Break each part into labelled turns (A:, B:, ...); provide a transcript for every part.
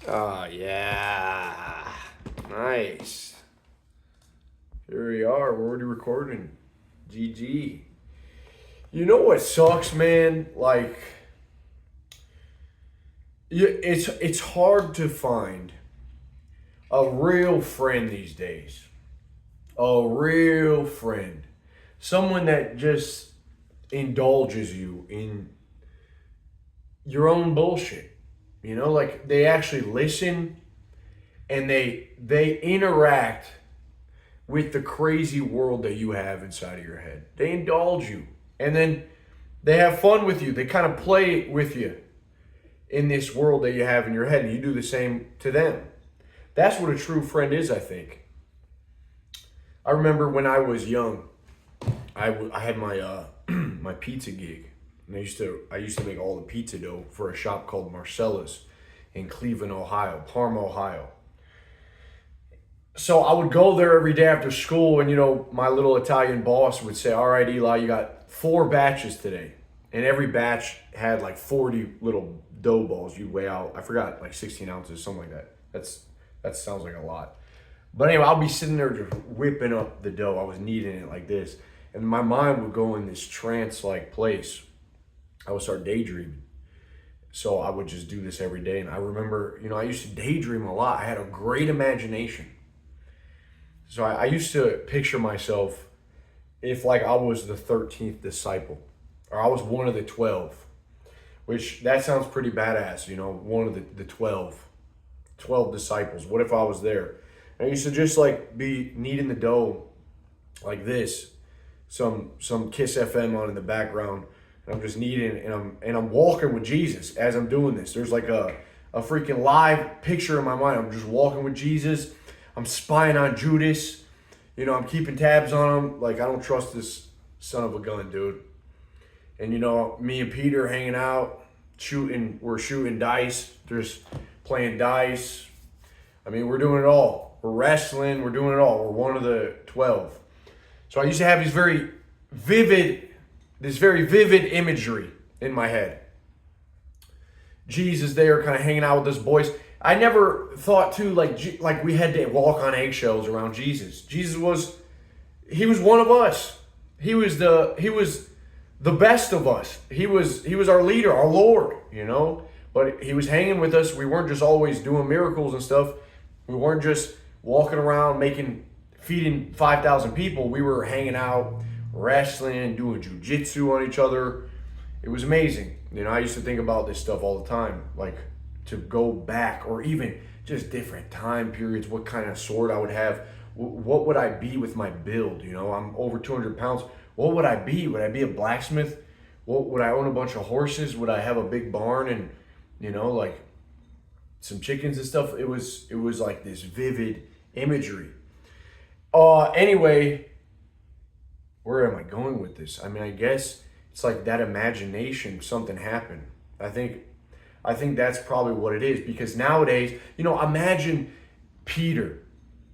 A: Oh, yeah. Nice. Here we are. We're already recording. GG. You know what sucks, man? Like, it's hard to find a real friend these days. A real friend. Someone that just indulges you in your own bullshit. Like they actually listen and they interact with the crazy world that you have inside of your head. They indulge you. And then they have fun with you. They kind of play with you in this world that you have in your head, and you do the same to them. That's what a true friend is, I think. I remember when I was young, I had my my pizza gig, and I used to make all the pizza dough for a shop called Marcella's in Cleveland, Ohio, Parma, Ohio. So I would go there every day after school, and my little Italian boss would say, "All right, Eli, you got 4 batches today," and every batch had like 40 little dough balls. You weigh out, I forgot, like 16 ounces, something like that. That sounds like a lot. But anyway, I'll be sitting there just whipping up the dough. I was kneading it like this, and my mind would go in this trance-like place. I would start daydreaming. So I would just do this every day, and I remember, I used to daydream a lot. I had a great imagination. So I used to picture myself if like I was the 13th disciple, or I was one of the 12, which that sounds pretty badass, one of the 12 disciples. What if I was there? And I used to just like be kneading the dough like this, some Kiss FM on in the background, and I'm just kneading, and I'm walking with Jesus as I'm doing this. There's like a freaking live picture in my mind. I'm just walking with Jesus. I'm spying on Judas. I'm keeping tabs on him. Like, I don't trust this son of a gun, dude. And, me and Peter hanging out, we're shooting dice, just playing dice. I mean, we're doing it all. We're wrestling, we're doing it all. We're one of the 12. So I used to have this very vivid imagery in my head. Jesus there kind of hanging out with us boys. I never thought too like we had to walk on eggshells around Jesus. Jesus was one of us. He was the best of us. He was our leader, our Lord, But he was hanging with us. We weren't just always doing miracles and stuff. We weren't just walking around feeding 5,000 people. We were hanging out, wrestling, doing jujitsu on each other. It was amazing. I used to think about this stuff all the time, like to go back, or even just different time periods, what kind of sword I would have, what would I be with my build, I'm over 200 pounds. What would I be? Would I be a blacksmith? Would I own a bunch of horses? Would I have a big barn and, like some chickens and stuff? It was like this vivid imagery. Anyway, where am I going with this? I mean, I guess it's like that imagination, something happened. I think that's probably what it is, because nowadays, imagine Peter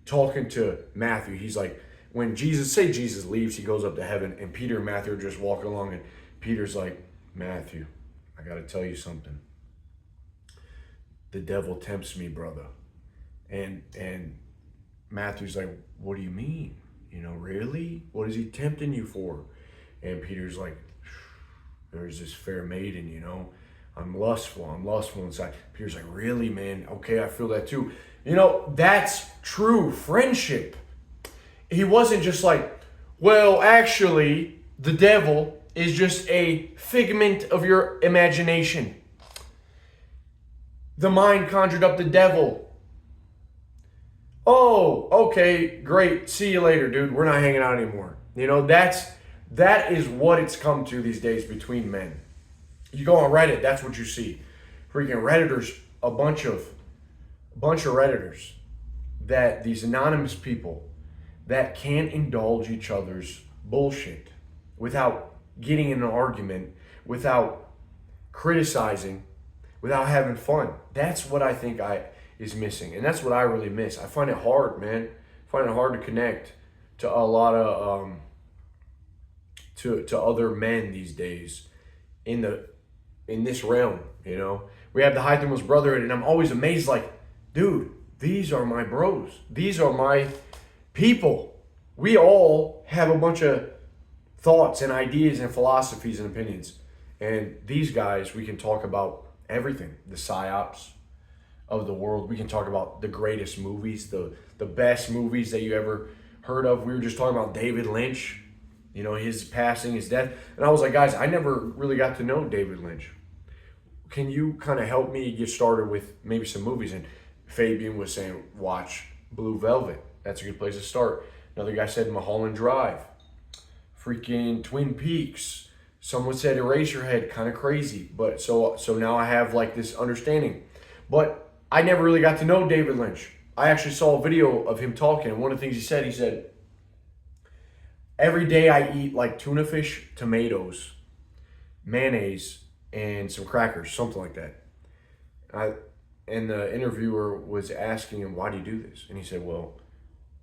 A: talking to Matthew. He's like, when Jesus leaves, he goes up to heaven, and Peter and Matthew are just walking along, and Peter's like, "Matthew, I got to tell you something. The devil tempts me, brother." And Matthew's like, "What do you mean? Really? What is he tempting you for?" And Peter's like, "There's this fair maiden, I'm lustful inside." Peter's like, "Really, man? Okay, I feel that too." That's true friendship. He wasn't just like, "Well, actually, the devil is just a figment of your imagination. The mind conjured up the devil. Oh, okay, great. See you later, dude. We're not hanging out anymore." That is what it's come to these days between men. You go on Reddit, that's what you see. Freaking Redditors, a bunch of Redditors, that these anonymous people that can't indulge each other's bullshit without getting in an argument, without criticizing, without having fun. That's what I think is missing, and that's what I really miss. I find it hard, man. I find it hard to connect to a lot of to other men these days in this realm. We have the Hythamos Brotherhood, and I'm always amazed, like, dude, these are my bros. These are my people. We all have a bunch of thoughts and ideas and philosophies and opinions. And these guys, we can talk about everything. The psyops of the world. We can talk about the greatest movies, the best movies that you ever heard of. We were just talking about David Lynch, his passing, his death. And I was like, guys, I never really got to know David Lynch. Can you kind of help me get started with maybe some movies? And Fabian was saying, watch Blue Velvet. That's a good place to start. Another guy said Mulholland Drive. Freaking Twin Peaks. Someone said Eraserhead, kind of crazy. But so now I have like this understanding. But I never really got to know David Lynch. I actually saw a video of him talking. And one of the things he said, every day I eat like tuna fish, tomatoes, mayonnaise, and some crackers, something like that. And the interviewer was asking him, why do you do this? And he said, well,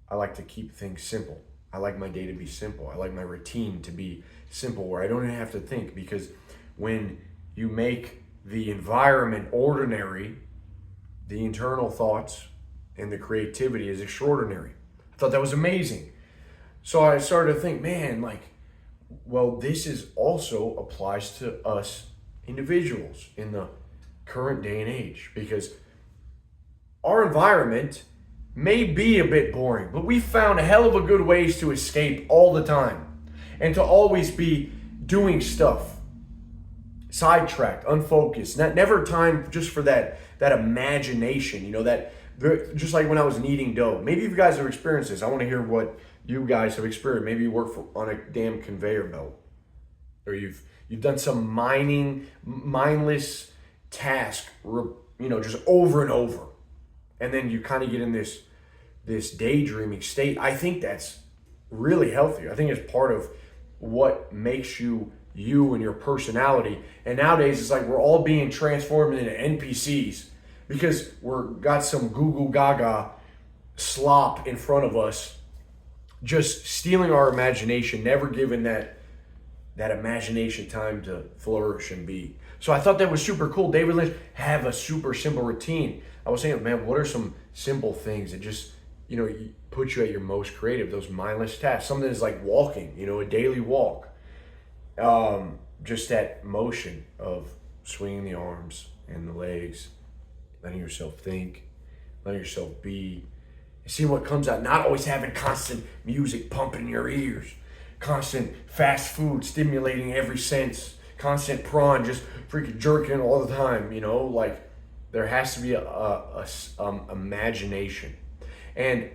A: I like to keep things simple. I like my day to be simple. I like my routine to be simple, where I don't even have to think, because when you make the environment ordinary, the internal thoughts and the creativity is extraordinary. I thought that was amazing. So I started to think, man, this is also applies to us individuals in the current day and age, because our environment may be a bit boring, but we found a hell of a good ways to escape all the time and to always be doing stuff sidetracked, unfocused, never time just for that imagination, just like when I was kneading dough. Maybe you guys have experienced this. I want to hear what you guys have experienced. Maybe you work on a damn conveyor belt, or you've done some mindless task, just over and over, and then you kind of get in this daydreaming state. I think that's really healthy. I think it's part of what makes you and your personality. And nowadays it's like we're all being transformed into NPCs because we're got some Google Gaga slop in front of us, just stealing our imagination, never giving that imagination time to flourish and be. So I thought that was super cool. David Lynch have a super simple routine. I was saying, man, what are some simple things that just, put you at your most creative, those mindless tasks? Something that's like walking, a daily walk. Just that motion of swinging the arms and the legs, letting yourself think, letting yourself be, see what comes out. Not always having constant music pumping in your ears, constant fast food stimulating every sense, constant prawn just freaking jerking all the time. There has to be a imagination. And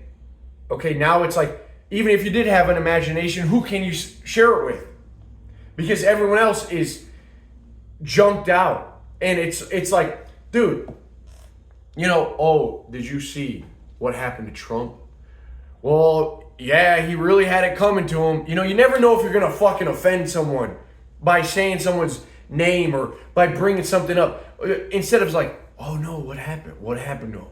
A: okay, now it's like, even if you did have an imagination, who can you share it with? Because everyone else is junked out. And it's like, dude, did you see what happened to Trump? Well, yeah, he really had it coming to him. You never know if you're going to fucking offend someone by saying someone's name or by bringing something up. Instead of like, oh no, what happened? What happened to him?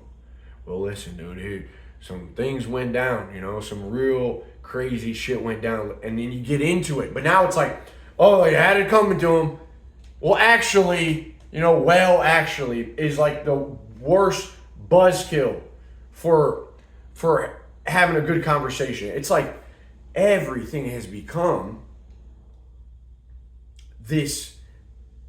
A: Well, listen, dude, some things went down, some real crazy shit went down. And then you get into it. But now it's like, oh, he had it coming to him. Well, actually is like the worst buzzkill for having a good conversation. It's like everything has become this,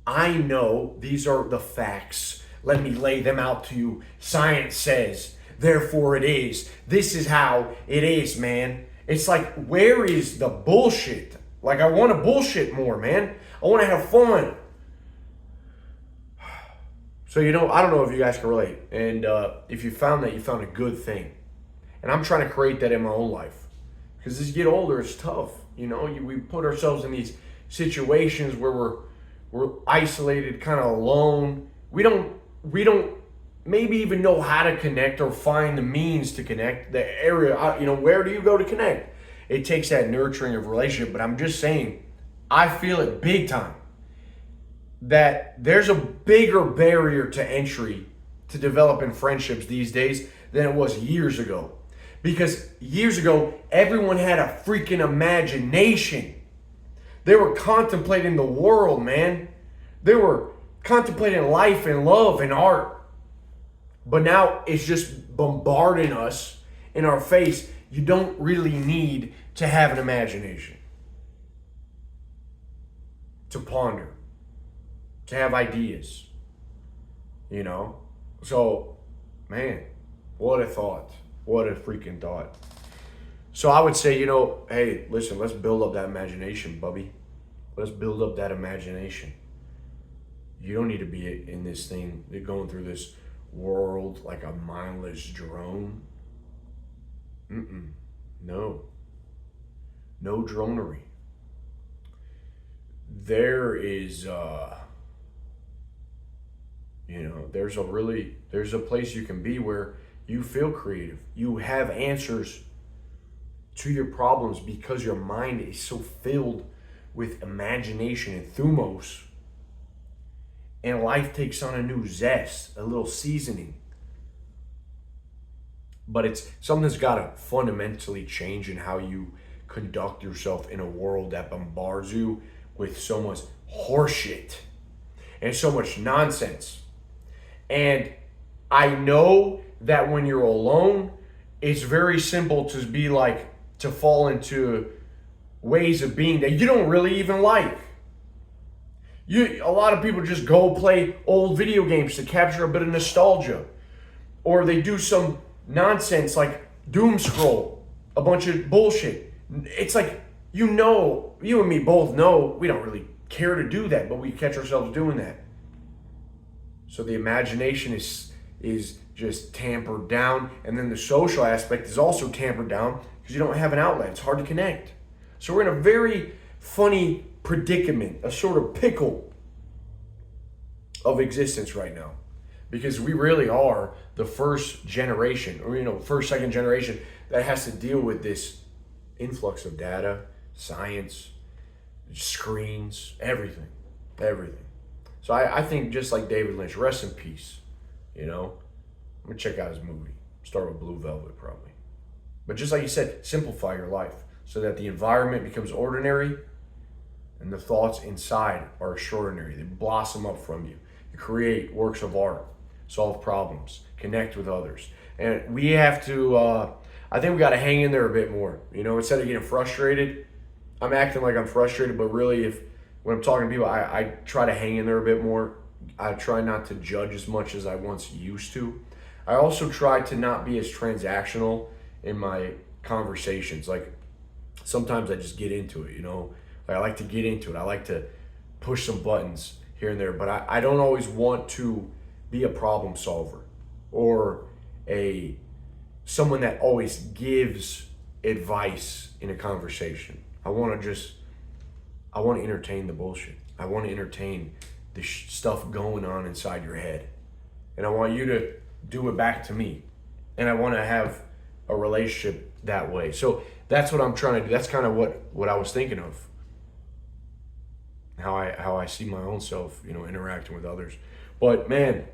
A: I know these are the facts. Let me lay them out to you. Science says, therefore it is. This is how it is, man. It's like, where is the bullshit? Like, I want to bullshit more, man. I want to have fun. So, I don't know if you guys can relate. And if you found that, you found a good thing. And I'm trying to create that in my own life. Because as you get older, it's tough. We put ourselves in these situations where we're isolated, kind of alone. We don't maybe even know how to connect or find the means to connect. The area, where do you go to connect? It takes that nurturing of relationship. But I'm just saying, I feel it big time that there's a bigger barrier to entry to developing friendships these days than it was years ago. Because years ago, everyone had a freaking imagination. They were contemplating the world, man. They were contemplating life and love and art. But now it's just bombarding us in our face. You don't really need to have an imagination, to ponder, to have ideas, you know? So, man, what a thought. What a freaking thought. So I would say, hey, listen, let's build up that imagination, Bubby. Let's build up that imagination. You don't need to be in this thing, going through this world like a mindless drone. No. No dronery. There is, there's a place you can be where you feel creative. You have answers to your problems because your mind is so filled with imagination and thumos. And life takes on a new zest, a little seasoning. But it's something's got to fundamentally change in how you conduct yourself in a world that bombards you with so much horseshit and so much nonsense. And I know that when you're alone, it's very simple to fall into ways of being that you don't really even like. A lot of people just go play old video games to capture a bit of nostalgia. Or they do some nonsense like doom scroll, a bunch of bullshit. It's like, you and me both know we don't really care to do that, but we catch ourselves doing that. So the imagination is just tampered down, and then the social aspect is also tampered down because you don't have an outlet. It's hard to connect. So we're in a very funny predicament, a sort of pickle of existence right now, because we really are the first generation, or second generation that has to deal with this influx of data, science, screens, everything. So I think just like David Lynch, rest in peace. I'm gonna check out his movie. Start with Blue Velvet probably. But just like you said, simplify your life so that the environment becomes ordinary and the thoughts inside are extraordinary. They blossom up from you. You create works of art, solve problems, connect with others. And we have to, I think we got to hang in there a bit more. Instead of getting frustrated, I'm acting like I'm frustrated, but really when I'm talking to people, I try to hang in there a bit more. I try not to judge as much as I once used to. I also try to not be as transactional in my conversations. Like sometimes I just get into it, Like I like to get into it. I like to push some buttons here and there, but I don't always want to be a problem solver or someone that always gives advice in a conversation. I want to entertain the bullshit. I want to entertain the stuff going on inside your head. And I want you to do it back to me. And I want to have a relationship that way. So that's what I'm trying to do. That's kind of what I was thinking of. How I see my own self, interacting with others. But man,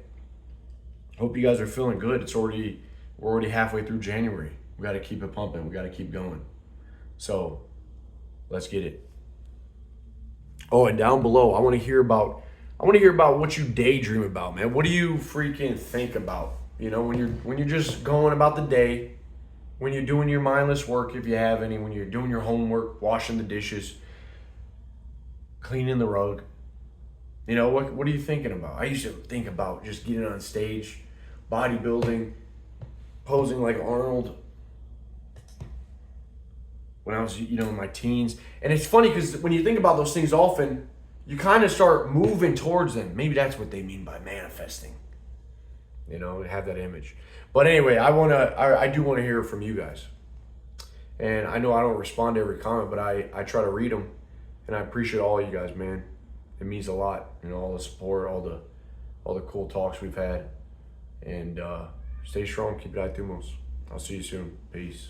A: hope you guys are feeling good. We're already halfway through January. We got to keep it pumping. We got to keep going. So let's get it. Oh, and down below, I want to hear about what you daydream about, man. What do you freaking think about? When you're just going about the day, when you're doing your mindless work, if you have any, when you're doing your homework, washing the dishes, cleaning the rug. What are you thinking about? I used to think about just getting on stage, bodybuilding, posing like Arnold when I was, in my teens. And it's funny because when you think about those things often, you kind of start moving towards them. Maybe that's what they mean by manifesting. Have that image. But anyway, I do want to hear from you guys. And I know I don't respond to every comment, but I try to read them. And I appreciate all you guys, man. It means a lot. All the support, all the cool talks we've had. And stay strong, keep it at Thumos. I'll see you soon. Peace.